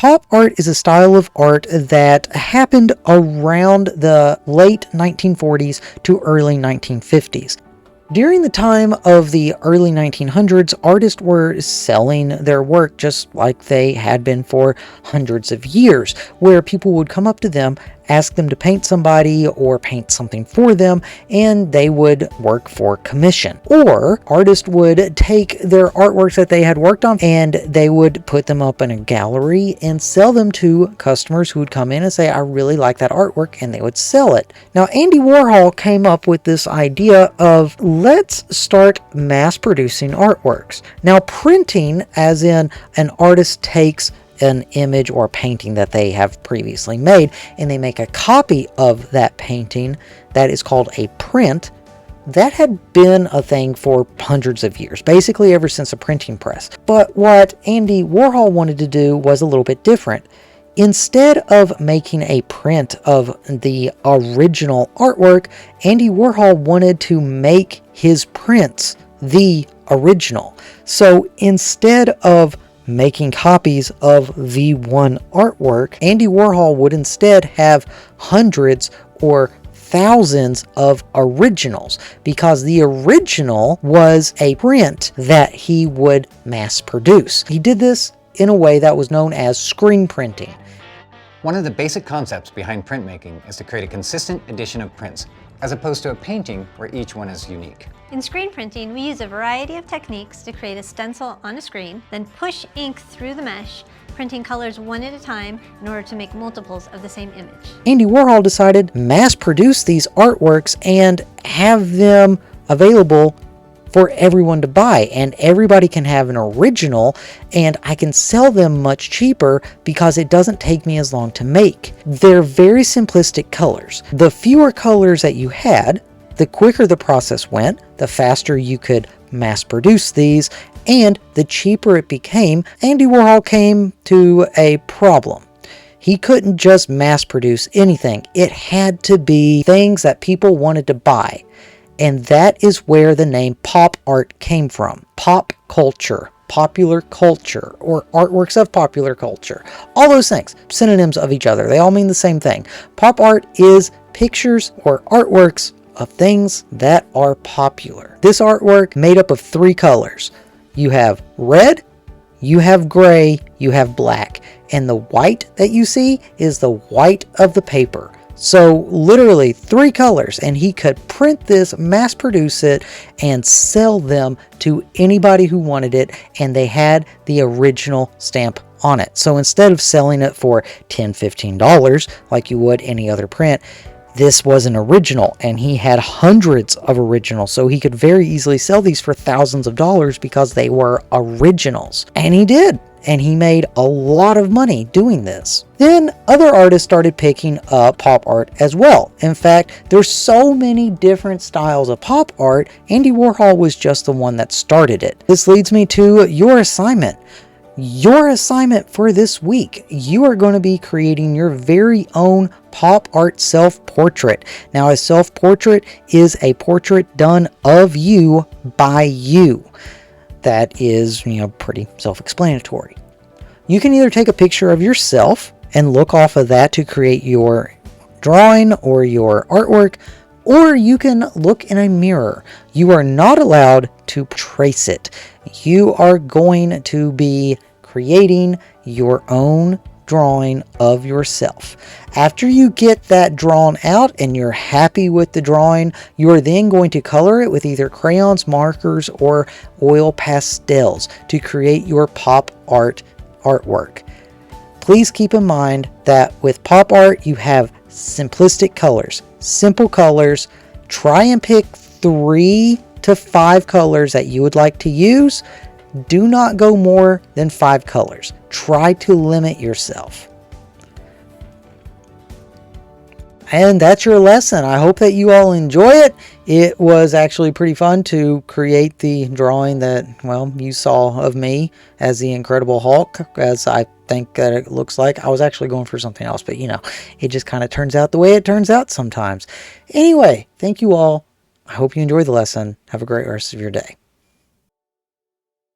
Pop art is a style of art that happened around the late 1940s to early 1950s. During the time of the early 1900s, artists were selling their work just like they had been for hundreds of years, where people would come up to them, ask them to paint somebody or paint something for them, and they would work for commission. Or artists would take their artworks that they had worked on and they would put them up in a gallery and sell them to customers who would come in and say, I really like that artwork, and they would sell it. Now, Andy Warhol came up with this idea of, let's start mass producing artworks. Now, printing, as in an artist takes an image or painting that they have previously made and they make a copy of that painting, that is called a print. That had been a thing for hundreds of years, basically ever since the printing press. But what Andy Warhol wanted to do was a little bit different. Instead of making a print of the original artwork, Andy Warhol wanted to make his prints the original. So instead of making copies of the one artwork, Andy Warhol would instead have hundreds or thousands of originals, because the original was a print that he would mass produce. He did this in a way that was known as screen printing. One of the basic concepts behind printmaking is to create a consistent edition of prints, as opposed to a painting where each one is unique. In screen printing, we use a variety of techniques to create a stencil on a screen, then push ink through the mesh, printing colors one at a time in order to make multiples of the same image. Andy Warhol decided mass produce these artworks and have them available for everyone to buy, and everybody can have an original, and I can sell them much cheaper because it doesn't take me as long to make. They're very simplistic colors. The fewer colors that you had, the quicker the process went, the faster you could mass produce these, and the cheaper it became. Andy Warhol came to a problem. He couldn't just mass produce anything. It had to be things that people wanted to buy. And that is where the name pop art came from. Pop culture, popular culture, or artworks of popular culture. All those things, synonyms of each other. They all mean the same thing. Pop art is pictures or artworks of things that are popular. This artwork made up of 3 colors. You have red, you have gray, you have black. And the white that you see is the white of the paper. So literally 3 colors, and he could print this, mass produce it, and sell them to anybody who wanted it, and they had the original stamp on it. So instead of selling it for $10, $15 like you would any other print, this was an original, and he had hundreds of originals, so he could very easily sell these for thousands of dollars because they were originals. And he did. And he made a lot of money doing this. Then other artists started picking up pop art as well. In fact, there's so many different styles of pop art, Andy Warhol was just the one that started it. This leads me to your assignment. Your assignment for this week, you are going to be creating your very own pop art self-portrait. Now, a self-portrait is a portrait done of you by you. That is, pretty self-explanatory. You can either take a picture of yourself and look off of that to create your drawing or your artwork, or you can look in a mirror. You are not allowed to trace it. You are going to be creating your own drawing of yourself. After you get that drawn out and you're happy with the drawing, you are then going to color it with either crayons, markers, or oil pastels to create your pop art artwork. Please keep in mind that with pop art, you have simplistic colors, simple colors. Try and pick 3 to 5 colors that you would like to use. Do not go more than 5 colors. Try to limit yourself. And that's your lesson. I hope that you all enjoy it. It was actually pretty fun to create the drawing that, well, you saw of me as the Incredible Hulk, as I think that it looks like. I was actually going for something else, but it just kind of turns out the way it turns out sometimes. Anyway, thank you all. I hope you enjoyed the lesson. Have a great rest of your day.